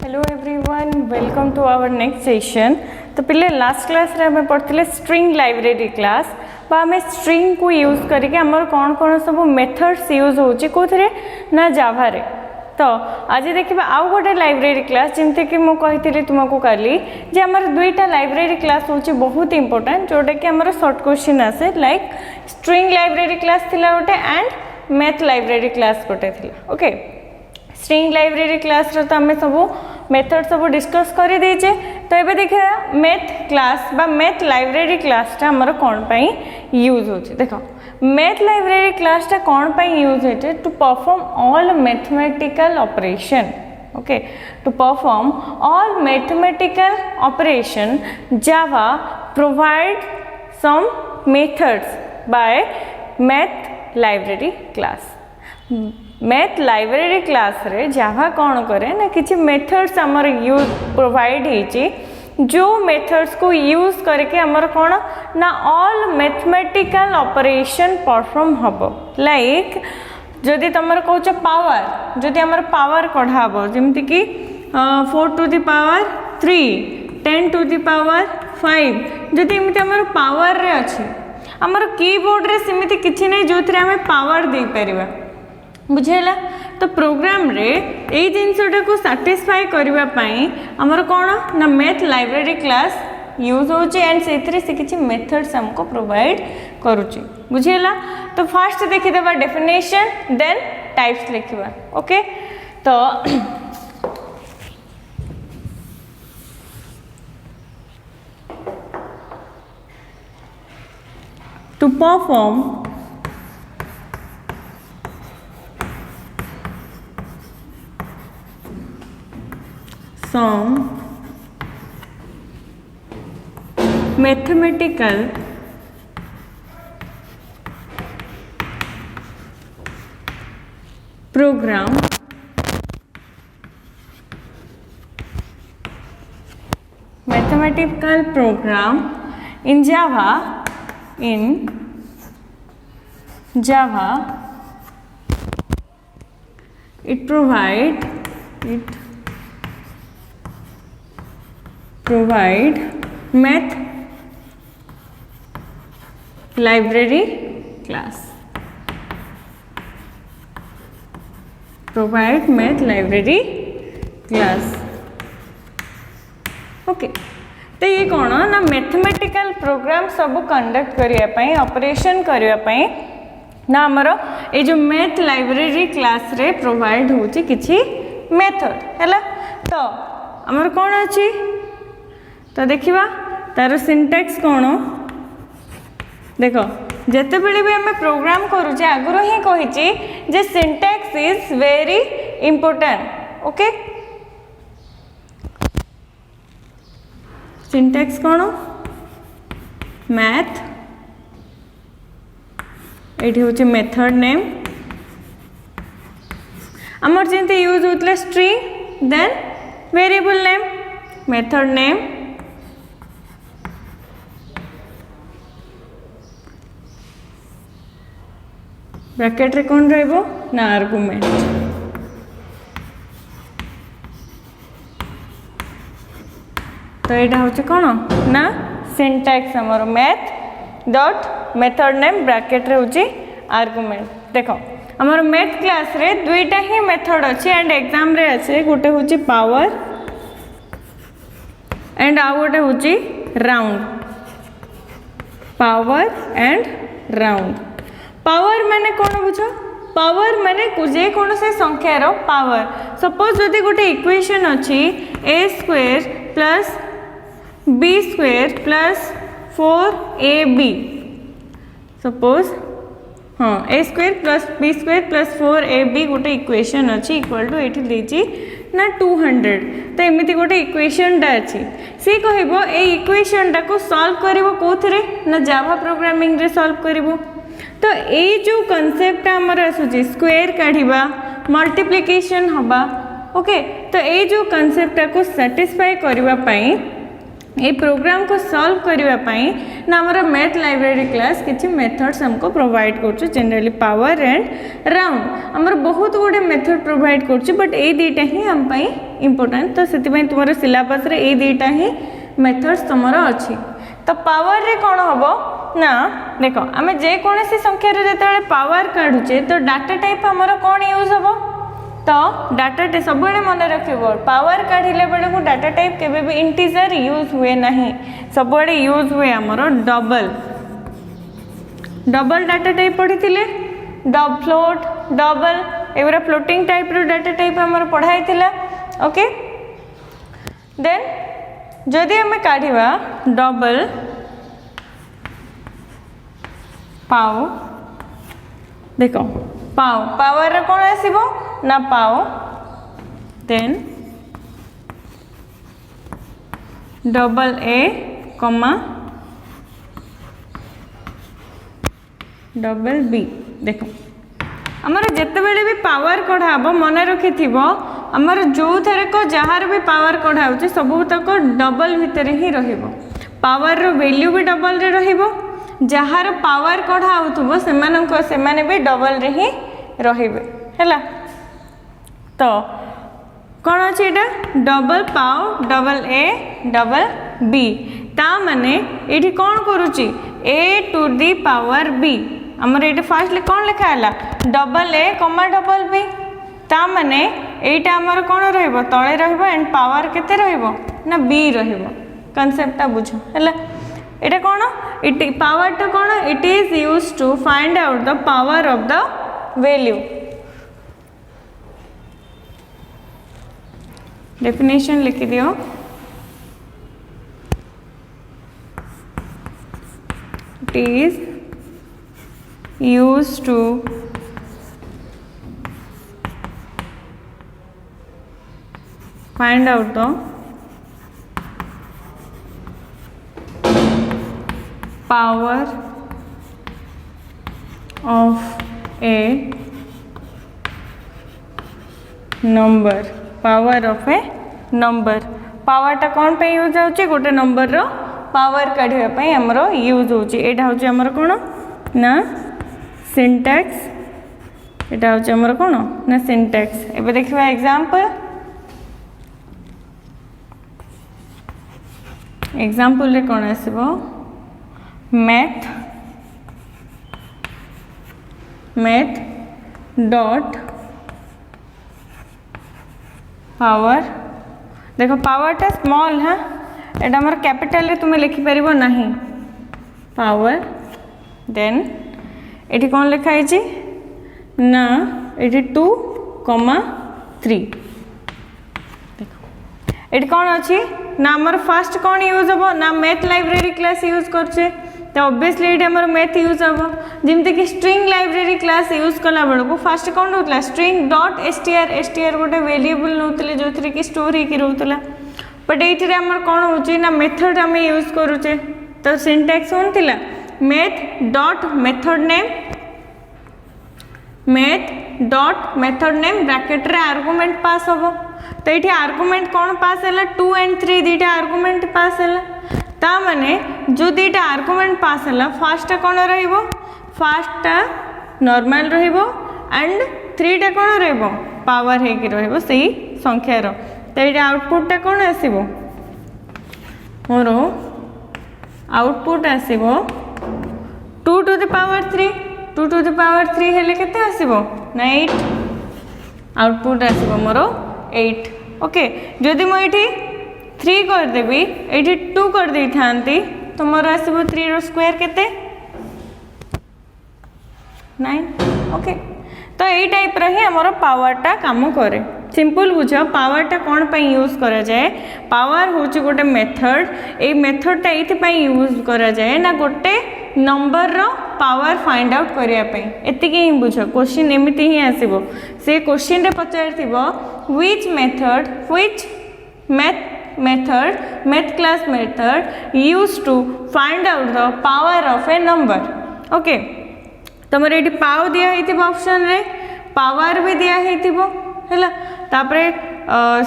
Hello everyone welcome to our next session. तो पिले last class रे हमें पढ़ते स्ट्रिंग लाइब्रेरी क्लास बा हमें स्ट्रिंग को यूज करके आमर कौन कौन सब मेथड्स यूज होची कोथरे ना जावा रे। तो आज देखिए आउ गोटे लाइब्रेरी क्लास जमती कि मुझे कही तुमको काली जे आमर दुईटा लाइब्रेरी क्लास होची बहुत इंपोर्टेंट जोटा कि आमर शॉर्ट क्वेश्चन आसे लाइक स्ट्रिंग लाइब्रेरी क्लास थिला गोटे एंड मैथ लाइब्रेरी क्लास गोटे थिला। ओके स्ट्रिंग लाइब्रेरी क्लास रो तो आम सब मेथड सब डिस्कस कर देचे। तो ये देखिए मैथ क्लास बा मैथ लाइब्रेरी क्लासटा आमर कौन पाई यूज होची। देखो मैथ लाइब्रेरी क्लासटा कौन पाई यूज होचे to perform all mathematical operation. Okay to perform all mathematical operation Java provide some methods by math library class. मैथ लाइब्रेरी क्लास रे जावा कौन करे ना किसी मेथड्स आमर यूज प्रोवाइड होची जो मेथड्स को यूज करके आमर कौन ना ऑल मैथमेटिकल ऑपरेशन परफॉर्म हबो। लाइक जदि तुम कौच पावर जदि आमर पावर कढ़ा हबो जेमति कि 4 to the power 3 10 to the power 5 जदि एमति आमर पावर रे अछि आमर कीबोर्ड रे सेमिति किछि नै जोथरे आमे पावर दे परिबा बुझेला। तो प्रोग्राम रे एई जिनसटा को सैटिस्फाई करबा पई हमर कोन ना मैथ लाइब्रेरी क्लास यूज होची एंड सेथरे से किछि मेथड्स हमको प्रोवाइड करूची बुझेला। तो फर्स्ट देखि देबा डेफिनेशन देन टाइप्स लिखिबा। ओके तो to perform some mathematical program in Java it provide math library class provide math library class। Okay तो ये कौन ना मैथमेटिकल प्रोग्राम सब कंडक्ट करने ऑपरेशन करने ना आमर ये जो मैथ लाइब्रेरी क्लास रे प्रोवाइड होची किछि मेथड हैला। तो आमर कौन अछि तो देखिबा तार सिंटैक्स कौन देखो जिते बेले भी आम प्रोग्राम करुचे आगुरी ही कही जे syntax is very important. Okay syntax कौन मैथ ये हूँ मेथड नेम आमर जमी यूज होता string then variable name method name bracket रे कौन रहइबो ना आर्गुमेंट। तो यहाँ हूँ कौन ना सिंटैक्स आमर math dot method name bracket रे हूँ आर्गुमेंट। देखो आमर मैथ क्लास रे दुईटा ही मेथड अच्छी एंड एग्जाम रे अच्छे गोटे हूँ पावर एंड आउ गोटे हूँ round power and round. Power माने कौन बुझ पावर माने जे कौन से संख्यार पावर सपोज जदि गोटे इक्वेशन अच्छी a square plus b square plus 4ab suppose हाँ a square plus b square plus 4ab गोटे इक्वेशन अच्छी इक्वल टू एठी देची ना 200। तो एमती गोटे इक्वेशन टा अच्छी सी कहबो ए इक्वेशन टा को सॉल्व करिवो कोथरे ना जावा प्रोग्रामिंग रे सॉल्व करिवो। तो ये जो कॉन्सेप्ट आमर आसूची स्क्वायर काढ़िबा मल्टीप्लिकेशन हबा। ओके तो ये जो कॉन्सेप्ट को सैटिस्फाई करबा पई ये प्रोग्राम को सॉल्व करने पाई ना हमारा मैथ लाइब्रेरी क्लास किसी मेथड्स हमको प्रोवाइड कर जनरली पावर एंड राउंड आमर बहुत गुड़े मेथड प्रोवाइड कर बट ये दुईटा ही आम इम्पोर्टेंट तो से तुम सिलेबस रे ये दुईटा ही मेथड्स तुम अच्छी तो पावर रे कौन हम ना देख आम जेकोसी संख्यार जो पावर काढ़ुचे तो डाटा टाइप आमर कौन यूज हम तो डाटा सब मन रख पावर काढ़िले बेले को डाटा टाइप केबे भी इंटीजर यूज हुए नहीं सब यूज हुए आमर डबल डबल डाटा टाइप पढ़ी फ्लोट डबल एगुरा फ्लोटिंग टाइप रो डाटा टाइप आमर पढ़ाई ओके देन जदि आम काढ़ा डबल पाओ देख पाओ पावर रे कौन आसीबो ना पाओ देन डबल ए कमा डबल बी देख आमर जिते बेले भी पावर कढ़ाब मन रखि आमर जो थे को जार भी पावर कढ़ाऊँ सब तक डबल भितर ही रहिबो पावर रो वैल्यू भी डबल रे रहिबो जार पावर कढ़ाऊँ से भी डबल रे ही रहिबे हैला तो कौन अच्छे यहाँ डबल पाओ डबल ए डबल बी ता माने ये कौन करुच्ची ए टू दी पावर बी आमर ये फास्ट कौन लिखा है डबल ए कमा डबल बी ता माने एटा आमर कौन रहिबो तळे रहिबो एंड पावर केते रहिबो ना बी रहिबो कांसेप्टटा बुझो हैला एटा कौन इट पावर टा कौन it is used to find out the power of the value definition लिखी दियो it is used to find out the power of a number power of a number power टा कौन पे यूज होची गोटे number रो power काढिबा पई हमरो use होची एटा होची हमरो कोन ना सिंटैक्स एटा होची हमरो कोन ना सिंटैक्स एबे देखिबा एग्जांपल एग्जांपल रे कौन आसबो मैथ मैथ डॉट पावर देखो पावर टा स्मॉल है एटा हमर कैपिटल रे तुमे लिखि परिबो नहीं पावर देन एटी कौन लिखा है ना एटी 2,3 ये कौन अच्छी ना आमर फास्ट कौन यूज हम ना मैथ लाइब्रेरी क्लास यूज करछे तो ऑब्वियसली ये आमर मैथ यूज हम जमती कि स्ट्रिंग लाइब्रेरी क्लास यूज कला बेल को फास्ट कौन रोला स्ट्रिंग डॉट एसटीआर गोटे वेरिएबल नौते जो कि स्टोर होकर रोला बट ये आमर कौन हो ना मेथड आम यूज करुचे तो सिंटैक्स कौन थिला math dot method name bracket रे आर्गुमेंट पास हम तो ये आर्गुमेंट कौन पास है 2 and 3 दुईटा आर्गुमेंट पास है ता माने जो दुईटा आर्गुमेंट पास है फास्टा कौन रहिबो फास्टा नॉर्मल रहिबो एंड 3 टा कौन रहिबो पावर है कि रहिबो सही संख्या रो तो ये आउटपुट टा कौन आसीबो मोर output आसीबो 2 to the power 3 2 to the power 3 हेले केते आसीबो 8 आउटपुट आसीबो मोर 8 ओके जदि मुझे 3 करदेवी ये 2 कर दे था तो मोर आसब 3 रो स्क्वायर केते 9 ओके तो यही टाइप रही आमर पावरटा काम करे सिंपल बुझ पावरटा कौन पे यूज करा जाए पावर हूँ गोटे मेथड ये मेथडटा ये यूज करा जाए ना गोटे नंबर रो पावर फाइंड आउट करने एति ही बुझ क्वेश्चन एमती ही आसो से क्वेश्चन रे पचार which Math class method use to find out the power of a number okay तुम ये पाव दिखाई ऑप्शन रे पावर भी दिखाई है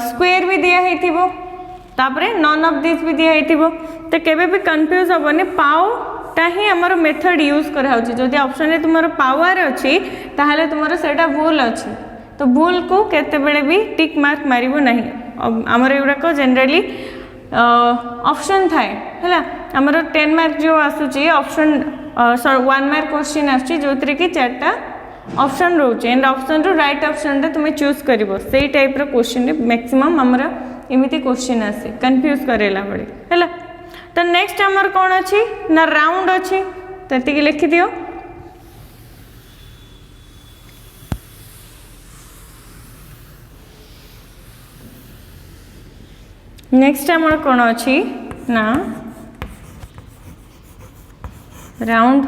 स्क्वायर भी दिखाई तापरे नन ऑफ दिस भी दिया हेतिबो तो केबे भी कंफ्यूज होबनी पावटा ही हमर मेथड यूज करा होची जदि ऑप्शन रे तुमरो पावर अछि ताहले तुमरो सेटा भूल अछि तो भूल को केते बेले भी टिक मार्क मारिबो नहीं हमर एउरा को जनरली ऑप्शन थाए हैला हमर 10 मार्क जो आसुची ऑप्शन 1 मार्क क्वेश्चन आसुची जोतरे कि चारटा ऑप्शन रोचे एंड ऑप्शन रो राइट ऑप्शन रे तुमे चूज करबो सेही टाइप रो क्वेश्चन रे मैक्सिमम हमरा एमिति क्वेश्चन आसे कंफ्यूज करेला पड़े हैला तो नेक्स्ट हमर कोन अछि ना राउंड अछि तति के लिखि दियो नेक्स्ट हमर कोन अछि ना राउंड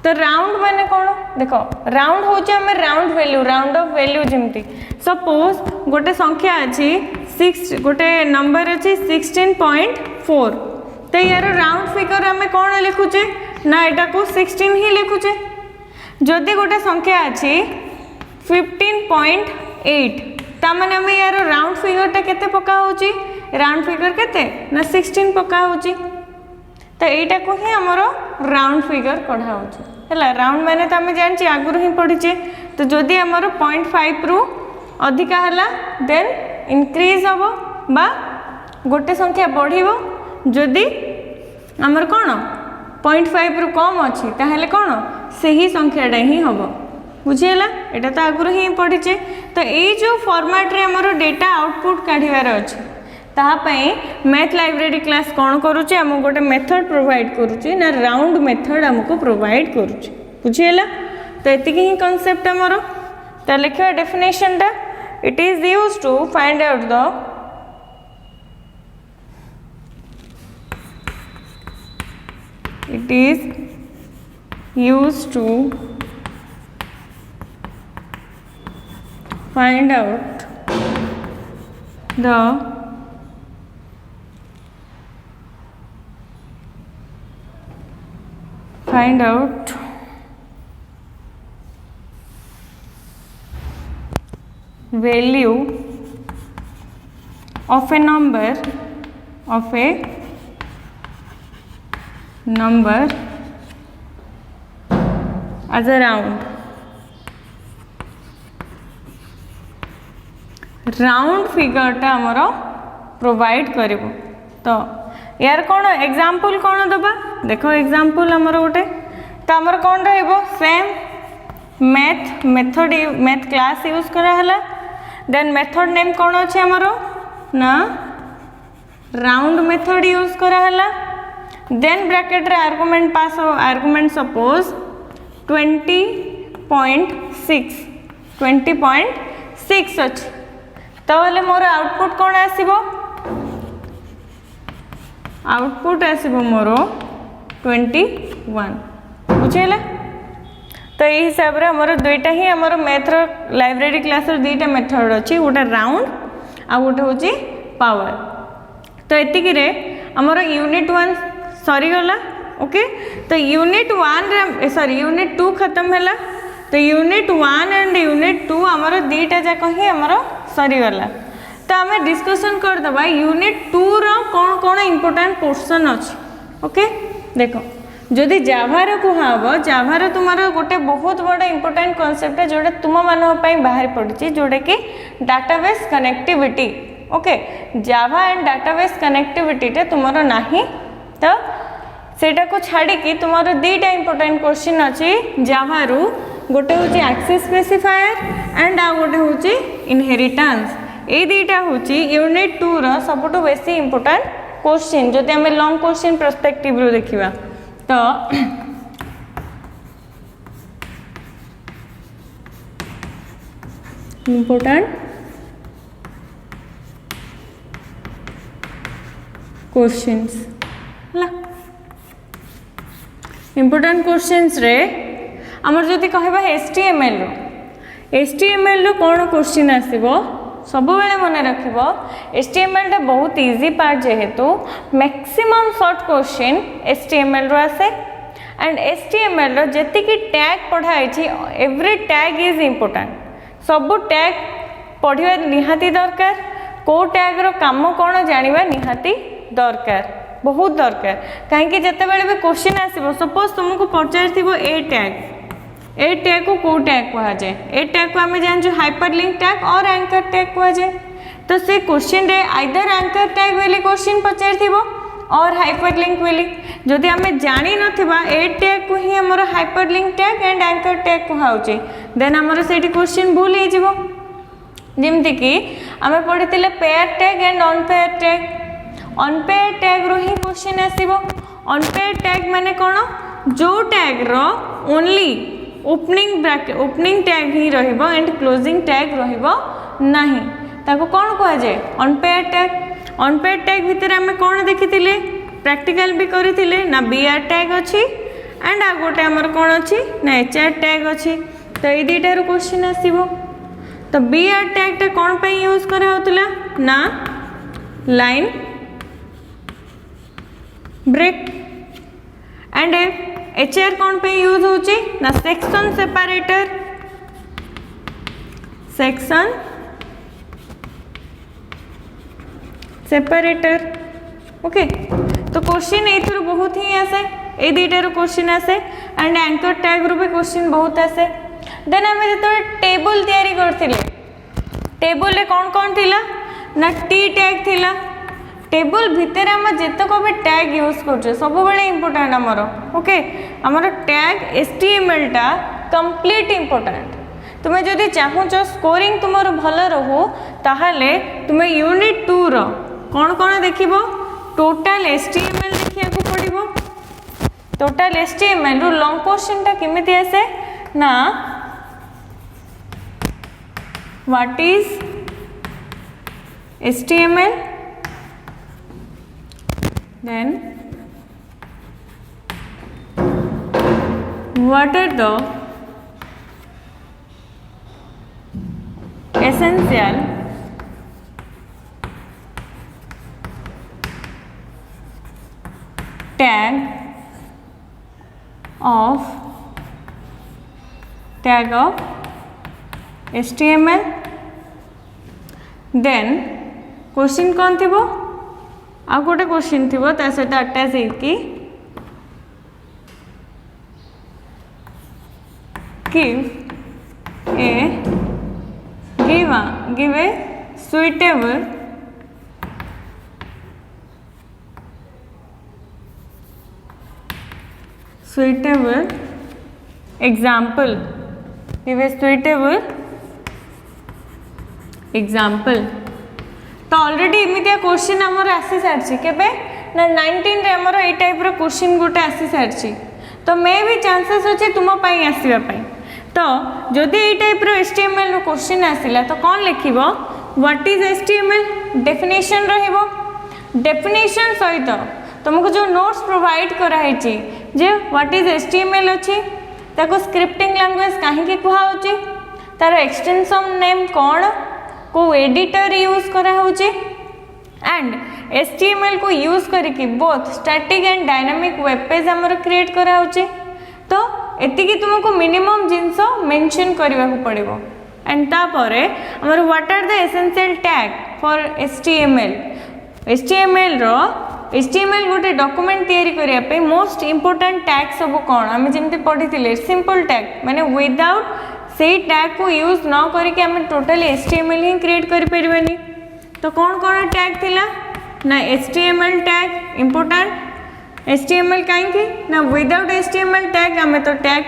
तो राउंड माने कौन देखो राउंड होचे हमें राउंड ऑफ वैल्यू जेमती सपोज गोटे संख्या अछि 6 गोटे नंबर अछि 16.4 तो यार राउंड फिगर हमें कौन लिखुचे ना एटा को 16 ही लिखुचे जदि गोटे संख्या अछि 15.8 ता माने हमें यार राउंड फिगर टा केते पका होची राउंड फिगर केते ना 16 पका होची तो एटा को ही हमरो राउंड फिगर पढ़ा होची हैला राउंड माने त हमें जानछि आगुर ही पढ़िचे तो जदि हमरो 0.5 रु अधिका हला देन इंक्रीज होबो बा गोटे संख्या बढ़िबो जदि हमर कोन 0.5 रु कम अछि ताहले कोन सेही संख्याटा ही होबो बुझियला एटा तो आगुर ही पढ़िचे तो ए जो फॉर्मेट रे हमरो डेटा आउटपुट काढिवार अछि मैथ लाइब्रेरी क्लास कौन करुचे हम गोटे मेथड प्रोवाइड करुचे ना राउंड मेथड हमको प्रोवाइड करुचे बुझीला तो एति ही कांसेप्ट हमरो तो लिखियो डेफिनेशन टा it is used to find out the find out the value of a number as a round figure टा हमरो प्रोवाइड करिवो तो यार कौन एग्जांपल कौन दबा देखो एग्जांपल हमरो गोटे तो हमर कौन रहइबो सेम मेथड क्लास यूज करा हला देन मेथड नेम कौन अछि हमरो ना राउंड मेथड यूज करा हला देन ब्रैकेट रे आर्गुमेंट पास हो आर्गुमेंट सपोज 20.6 अछि तो हले मोर आउटपुट कौन आसीबो आउटपुट आसीबो मोर 21 बुझेला तो यही हिसाब रे हमर दुईटा ही हमर मैथ लाइब्रेरी क्लास रो दुईटा मेथड अछि गोटे राउंड आ गोटे होची पावर तो एतिकी रे हमर यूनिट 1 सरी गला ओके तो यूनिट 2 खत्म हैला तो यूनिट 1 एंड यूनिट 2 हमर दुईटा जाक ही हमर सरी गला तो आम डिस्कशन कर दबा यूनिट 2 रो कौन कौन इंपोर्टेंट पोर्शन अछि ओके देखो जदि जाभार कुहाब जाभार तुम्हारा गोटे बहुत बड़ा इंपोर्टेंट कॉन्सेप्ट है जोटा तुम मानव पई बाहर पड़ची जोटा कि database connectivity okay Java and database connectivity टे तुम्हारा नाही तो सेटा को छाड़ी कि तुम्हारा दुईटा इंपोर्टेंट क्वेश्चन अछि जाभा रु गोटे होची एक्सेस स्पेसिफायर एंड आ गोटे होची इनहेरिटेंस ए दुईटा होची यूनिट 2 रो सबटु बेसी इंपोर्टेंट क्वेश्चन जदि हमें लॉन्ग क्वेश्चन पर्सपेक्टिव रो देखिबा तो इंपोर्टेंट क्वेश्चंस ला इंपोर्टेंट क्वेश्चंस रे हमर जदि कहबा HTML रो कोन क्वेश्चन आसीबो सब बेले मन रखिबो HTML टा बहुत इजी पार्ट जेहेतु मैक्सिमम शॉर्ट क्वेश्चन HTML रो आसे एंड HTML रो जति कि टैग पढ़ाई छी एवरी टैग इज इंपोर्टेंट सब टैग पढ़िबा निहाती दरकार को टैग रो काम कौन जानिबा निहाती दरकार, बहुत दरकार। कहीं जितेबाला भी क्वेश्चन आसो सपोज तुमको पचार ए टैग को कौ टैग कह जाए, ए टैग को आम जानू हाइपरलिंक टैग और एंकर टैग कह जाए। तो से क्वेश्चन रे आइदर एंकर टैग वाली क्वेश्चन पचार और हाइपरलिंक वाली, जदि आम जानी नथिबा ए टैग को ही हमर hyperlink tag and anchor tag कहुचे देन हमर सेठी क्वेश्चन भूल हो जिवो। जेमति कि आम पढ़िथिले pair tag and unpair tag, unpair tag रो ही क्वेश्चन आसीबो। अनपेयर टैग माने कोन, जो टैग रो only opening bracket opening tag ही रहिबो एंड क्लोजिंग टैग रहिबो नाही, ताको कोन कह जाए अनपेयर टैग। अनपेयर टैग भितर आमे कोन देखिथिले, प्रैक्टिकल भी करिथिले ना बीआर टैग अछि एंड आ गोटे हमर कोन अछि ना एचआर टैग अछि। तो ए दुईटा रो क्वेश्चन आसीबो। तो बीआर टैग टा कोन पे यूज करा होतला ना लाइन ब्रेक एंड एचआर कौन पे यूज होची ना section separator, section separator. Okay तो क्वेश्चन ए बहुत ही आसे, ए दुईटार क्वेश्चन आसे एंड एंकर टैग रू भी क्वेश्चन बहुत आसे। देन आम जो टेबल तैयारी करथिले, टेबल रे कौन कौन थिला ना टी टैग थिला। टेबल भितर आम जितक भी टैग यूज कर सब बेले इंपोर्टेंट आमर। ओके आमर टैग एचटीएमएल टा कंप्लीट इंपोर्टेंट। तुम्हें जदि चाहूच स्कोरिंग तुम भल रहू ताहले तुम्हें यूनिट 2 रो कौन कौन देखिबो, टोटल एचटीएमएल देखिया को पड़िबो। टोटल एचटीएमएल रो लॉन्ग क्वेश्चन टा केमिति आसे ना what is HTML, then what are the essential tag of HTML। then question कौन थिबो, आ गोटे क्वेश्चन थी ता सहित अटैच होगी give a suitable example, give a suitable example। तो ऑलरेडी इमितिया क्वेश्चन आमर आसी सारी केबे ना 19 रे आमर ए टाइप रो क्वेश्चन गोटे आसी सारी। तो मे भी चांसेस अच्छे तुम आसवा। तो जदि ए टाइप रो एचटीएमएल रो क्वेश्चन आसिला तो कौन लिखिबो, व्हाट इज एचटीएमएल डेफिनेशन रहिबो। डेफिनेशन सहित तुमको जो नोट्स प्रोवाइड कराई जे व्हाट इज एचटीएमएल अच्छी ताको स्क्रिप्टिंग लैंग्वेज कहीं कहुचे, तार एक्सटेंशन नेम कौन, को एडिटर यूज करा होचे एंड एचटीएमएल को यूज करके both static and dynamic web page हमर क्रिएट करा होचे। तो एतिकी तुमको मिनिमम जिनस मेंशन करबा को पड़िबो एंड तापरे हमर what are the essential tag for HTML. HTML गोटे डॉक्यूमेंट तैयारी करिया पे मोस्ट इंपोर्टेंट टैग सब कोन आमे जेमते पढिथिले, सिंपल टैग माने विदाउट से टैग को यूज न करके आम टोटली एचटीएमएल ही क्रिएट कर परिबेनी। तो कौन कौन टैग थिला ना एचटीएमएल टैग इंपोर्टेंट। एचटीएमएल कहीं ना विदाउट एचटीएमएल टैग आम तो टैग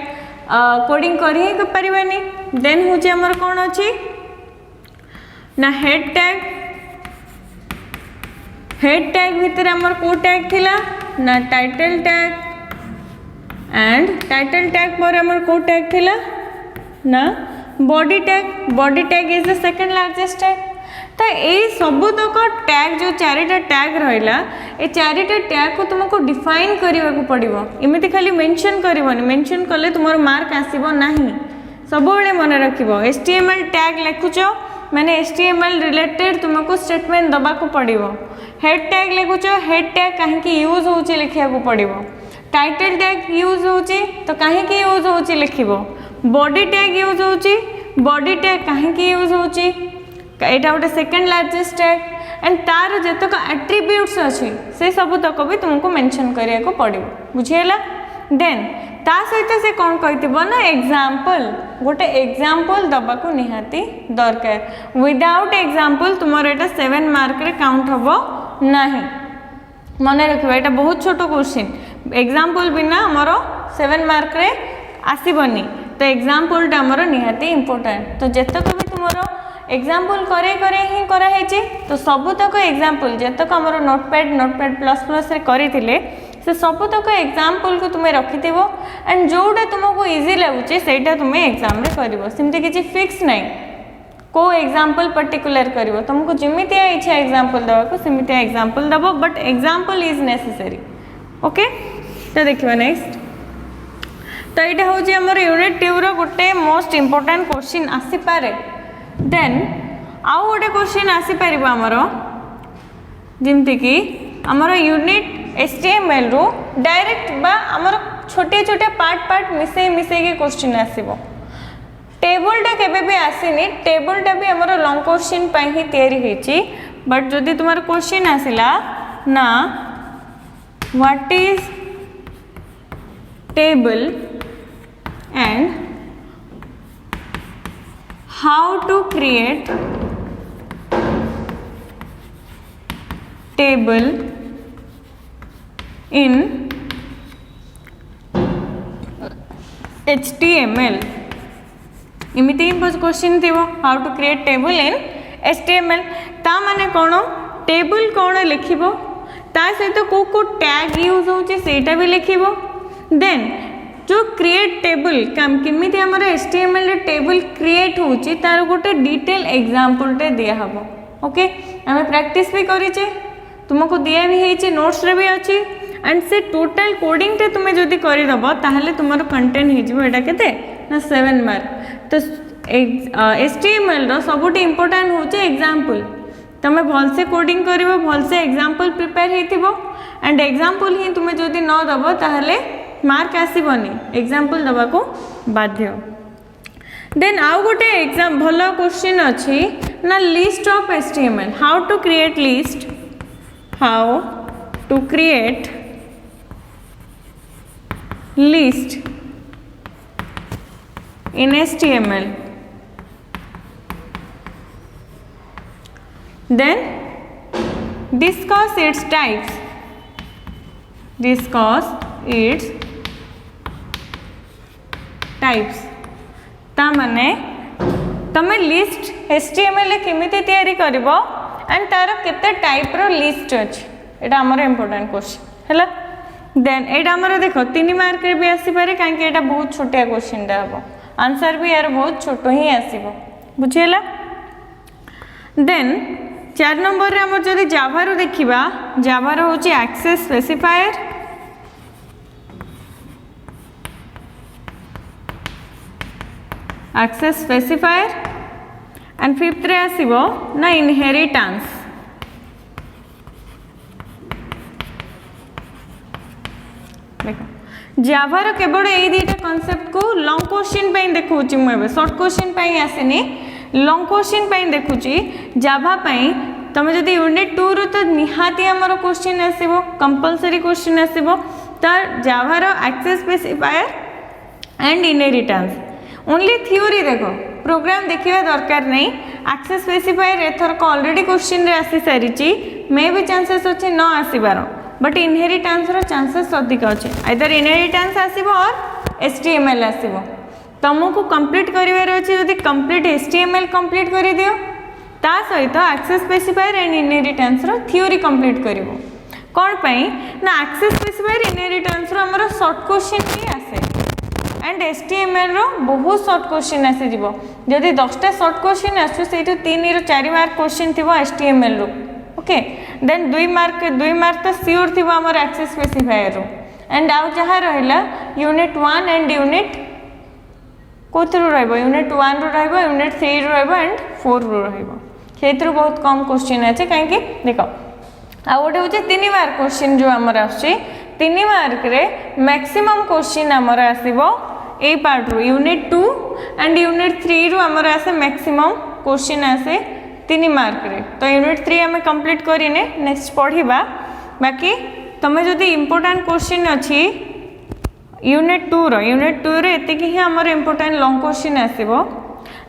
कोडिंग कर ही परिबेनी। देन होचे हमर कौन अछि ना हेड टैग। हेड टैग भितर हमर को टैग थिला ना title tag and title tag पर हमर को टैग थिला ना body tag. Body tag is the second largest tag. तो ये सबुतक टैग जो चारिटा टैग रहा ये चारिटा टैग को तुमको डिफाइन करने को पड़ो। इमती खाली मेंशन करबनी, मेंशन कले तुम मार्क आसब ना। सब मन रख एचटीएमएल टैग लिखुच माने एचटीएमएल रिलेटेड तुमको स्टेटमेंट दबा को पड़ो। हेड टैग लिखुच, हेड टैग कहीं यूज होची लिखा पड़ो। टाइटल टैग यूज होची तो कहीं यूज होची लिखिबो। बॉडी टैग यूज होची, बॉडी टैग कहीं यूज होची यहाँ गोटे सेकेंड लार्जेस्ट स्टेट एंड तार जतक एट्रिब्यूट्स अच्छी से सब तक भी तुमको मेंशन करिया को पड़ो बुझीगला। देन ता सहित से कौन कही ना एग्जाम्पल गोटे एग्जाम्पल दबा को निहाती दरकार विदाउट एग्जाम्पल तुम एटा 7 मार्क रे काउंट हम ना मन रखा यहाँ बहुत छोट क्वेश्चन एग्जाम्पल बिना आमर 7 मार्क रे आसबनी तो एग्जाम्पल आमर निहाती इम्पोर्टाट तो जेतक भी तुम एग्जाम्पल करे करे ही कराई तो सबूतक एग्जाम्पल जेतक आमर नोटपैड प्लस प्लस रे करथिले से सबूतक एग्जाम्पल को तुम्हें रखि एंड जोटा तुमको इजी लगुचे सेटा तुम्हें एग्जाम रे करिवो सेमती किछि फिक्स नहीं को एग्जाम्पल पर्टिकुलर करिवो तुमको जिमितिया इच्छा एग्जाम्पल दवा को सेमितिया एग्जाम्पल दबो but example is necessary okay. तो देखिबा नेक्स्ट तो यहाँ हूँ आम यूनिट 2 रो गोटे मोस्ट इम्पोर्टाट क्वेश्चन आसी पारे देन आउ गोटे क्वेश्चन आसी पारिबो आमर जेमती कि आमर यूनिट HTML रो डायरेक्ट बा आमर छोटे छोटे पार्ट मिसई के क्वेश्चन आसीबो टेबलटा केबे भी आसीनी टेबलटा भी आमर लॉन्ग क्वेश्चन पाई ही तैयारी होईची बट जदि तुम्हारा क्वेश्चन आसिला ना what is table and how to create table in HTML इमिति क्वेश्चन थी how to create table in HTML ता माने कौन टेबल कौन लिखिबो ता सहित को टैग यूज होचे सेटा भी लिखिबो देन जो क्रिएट टेबल केमी आमर HTML रे टेबल क्रिएट होची तार गोटे डिटेल एग्जांपल टे दिया हबो ओके आमे प्रैक्टिस भी करिचे तुमको दिया भी हेची नोट्स रे भी अछि एंड से टोटल कोडिंग टे तुमे जदी करि दबो ताहले तुमरो कंटेंट हे जिवो एटा केते ना 7 मार्क तो HTML रो सबुटी इंपोर्टेंट होचे एग्जांपल तमे भल से कोडिंग करिवो भल से एग्जांपल प्रिपेयर हेतिबो एंड एग्जांपल ही तुमे जदी न दबो ताहले मार्क आसबनी एग्जाम्पल दबा को बाध्य देन आउ गोटे एग्जाम भल क्वेश्चन अच्छी ना list of HTML how to create list how to create list in HTML then discuss its types discuss its types ता माने तमे लिस्ट HTML केमिति तैयारी करिवो एंड तार केते टाइप रो लिस्ट अछि एटा हमर इंपोर्टेंट क्वेश्चन हैला देन एटा हमर देखो 3 मार्क रे भी आसी पारे काहे कि एटा बहुत छोटिया क्वेश्चन दा हबो आंसर भी यार बहुत छोटो ही आसीबो बुझियला देन 4 नंबर रे हमर जदी जावा रो देखिबा जावा रो होची access specifier access specifier and 5th रे आसीबो ना इनहेरिटेंस देखो जावा रो केवल ए दुटा कांसेप्ट को लॉन्ग क्वेश्चन पे देखौची मु एबे शॉर्ट क्वेश्चन पे आसेनी लॉन्ग क्वेश्चन पे देखौची जावा पे तमे जदी यूनिट 2 रो तो निहाती हमरो क्वेश्चन आसीबो कंपलसरी क्वेश्चन आसीबो त जावा रो access specifier and inheritance only theory देखो प्रोग्राम देखिए दरकार नहीं एक्सेस स्पेसिफायर एथर को ऑलरेडी क्वेश्चन रे आसी सारिची मे भी चांसेस अच्छे न आसीबार बट इनहेरिटेंस रो चांसेस अधिक अच्छे आइदर इनहेरिटेंस आसीबो और HTML आसीबो तुमको कंप्लीट करिवार अछि जदी कंप्लीट HTML कंप्लीट करि दियो ता सहित एक्सेस स्पेसिफायर एंड इनहेरिटेंस रो थ्योरी कंप्लीट करिवो कोन पई ना एक्सेस स्पेसिफायर इनहेरिटेंस रो हमरो शॉर्ट क्वेश्चन ही आसे एंड HTML रो बहुत शॉर्ट क्वेश्चन आसी जीवो जदी 10टा शॉर्ट क्वेश्चन आसु सेटो 3 रो 4 मार्क क्वेश्चन थिबो HTML रो ओके देन 2 मार्क तो सियोर थिबो हमर एक्सेस स्पेसिफायर रो एंड आउ जहा रहला यूनिट 1 एंड यूनिट कोथरो रहबो यूनिट 1 रो रहबो यूनिट 3 रो रहबो एंड 4 रो रहबो क्षेत्र बहुत कम क्वेश्चन আছে काहे कि देखो आ गोटे होचे 3 मार्क क्वेश्चन जो हमर आछी 3 मार्क रे मैक्सिमम क्वेश्चन हमर आसीबो ए पार्ट रो यूनिट 2 एंड यूनिट 3 रो हमर आसे मैक्सिमम क्वेश्चन आसे 3 मार्क रे तो यूनिट 3 आम कंप्लीट करें नेक्स्ट पढ़ा बाकी तुम्हें जदि इम्पोर्टाट क्वेश्चन अच्छी यूनिट 2 रे एतिक ही आमर इम्पोर्टाट लॉन्ग क्वेश्चन आसो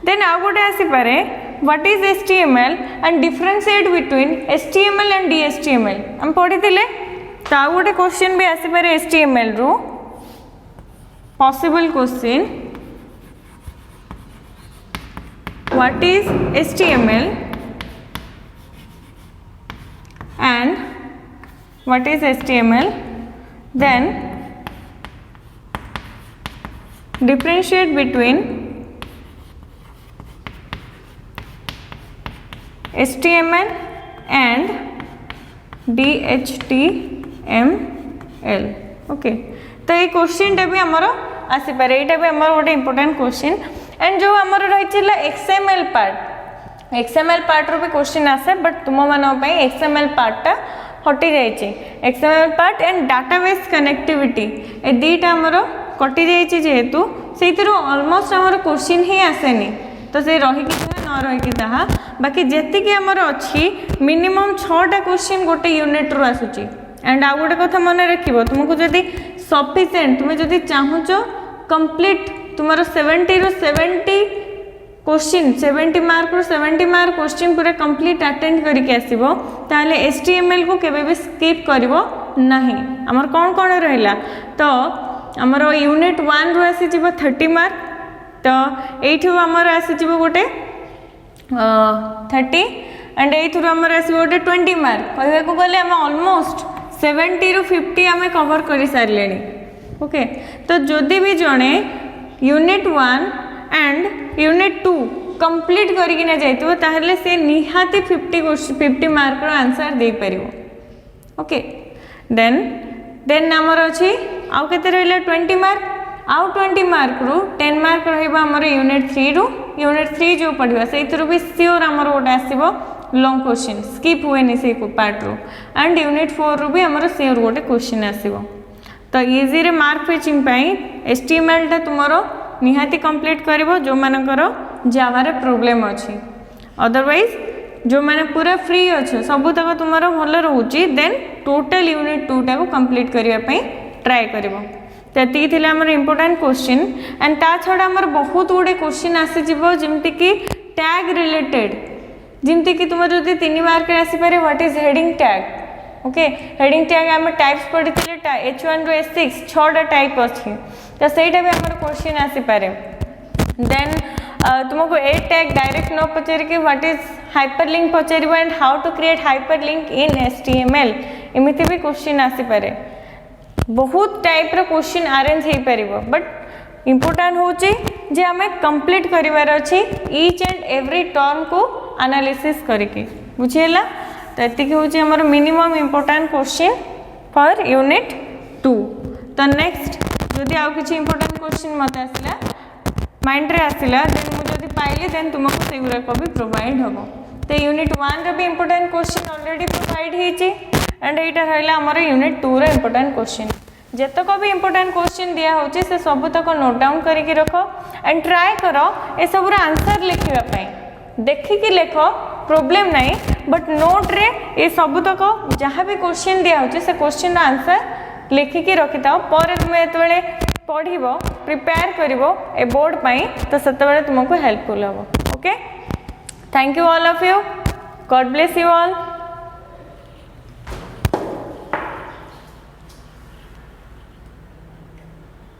देन आउ गोटे आसीपे what is HTML and differentiate between HTML and DHTML हम पढ़ी तो आउ गोटे क्वेश्चन भी आसीपे HTML रु possible question what is HTML and what is HTML, then differentiate between HTML and DHTML. Okay तो ये क्वेश्चन टा भी आमर आसीपारे यहाँ भी आमर गोटे इंपोर्टेंट क्वेश्चन एंड जो आमर रही XML पार्ट रो भी क्वेश्चन आसे बट तुम मान XML पार्टा हटि जाइए XML part and database connectivity ए दुईटा आमर कटि जाइए जेहेतु से ऑलमोस्ट आमर क्वेश्चन ही आसेनी तो से रही न रही बाकी जी आमर अच्छी मिनिमम 6टा क्वेश्चन गोटे यूनिट रू आसूची एंड आउ गोटे कथा मन रखिब तुमको जदि सफिशिएंट तुम्हें जदि चाहूच कंप्लीट तुम 70 ରୁ 70 क्वेश्चन 70 मार्क रू 70 मार्क क्वेश्चन पूरा कंप्लीट अटेंड करके आसीबो ताले HTML को केबे भी स्किप करिवो नाही हमर कोन रहिला तो हमर यूनिट 1 रू आसी जिवो 30 मार्क तो एठू हमर आसी जिवो गोटे 30 एंड एथु हमर आसी गोटे 20 मार्क कहबा को गले हम ऑलमोस्ट 70 ରୁ 50 हमें कवर करि सारलेनी ओके तो जदि भी जणे यूनिट 1 एंड यूनिट 2 कंप्लीट करके जाइए ताहले से निहाती 50 मार्क रो आंसर दे परिवो ओके देन आमर अच्छी आउ केते रहिला 20 मार्क आउ 20 मार्क रू 10 मार्क रहिबा हमर यूनिट 3 रू यूनिट 3 जो पढ़िबा सेइथरु भी श्योर हमर गोटे आसीबो लॉन्ग क्वेश्चन स्किप हुएनी से पार्ट रू एंड यूनिट 4 रू भी हमर श्योर गोटे क्वेश्चन आसीबो तो इजी रे मार्क फेचिंग पाई HTML टा तुमरो निहाती कंप्लीट करिवो जो मानकर जावा रे प्रॉब्लम अछि अदरवाइज जो माने पूरा फ्री अच्छो सब तक तुमरो भल रहउची देन टोटल यूनिट 2 टा को कंप्लीट करिया पई ट्राई करिवो तेती थिले हमर इंपोर्टेंट क्वेश्चन एंड ता छडा हमर बहुत गुडे क्वेश्चन आसी जिवो जेमति कि टैग रिलेटेड जेमति कि तुम जदि 3 मार्क रे आसी पारे what is heading tag okay heading tag हम टाइप्स पढ़िथिले H1 रो S6 6टा टाइप अछि तो सेटा भी हमर क्वेश्चन आसी पारे देन तुमको ए टैग डायरेक्ट न पचार के व्हाट इज हाइपरलिंक पचारिबो and how to create hyperlink in HTML एमिति भी क्वेश्चन आसी पारे बहुत टाइप रो क्वेश्चन अरेंज हे परिबो बट इंपोर्टेंट होची जे हमें कंप्लीट करिवार अछि ईच एंड एवरी टर्म को एनालिसिस करके बुझियला तो एतिक होची हमर minimum important question for unit 2 तो नेक्स्ट जदि आउ किछि इंपोर्टेंट क्वेश्चन मते आसला माइंड रे आसला देन मु जदि पाइली देन तुमको सेगुरा को भी प्रोवाइड होबो तो यूनिट 1 रे भी इंपोर्टेंट क्वेश्चन ऑलरेडी प्रोवाइड हेची एंड एटा रहला हमर यूनिट 2 रे इंपोर्टेंट क्वेश्चन जेतक भी इंपोर्टेंट क्वेश्चन दिया होची से सब तक नोट डाउन करके रखो एंड ट्राई करो ए सब रा आंसर लिखिबा पई देखि कि लेखो प्रॉब्लम नहीं बट नोट रे ए सब तक जहाँ भी क्वेश्चन दिया होची से क्वेश्चन रा आंसर लिखिकी रखिथाओ पर तुम एतबेले पढ़िबो प्रिपेयर करिवो ए बोर्ड पाई तो सेतबेले तुमको हेल्पफुल होबो okay thank you all of you God bless you all.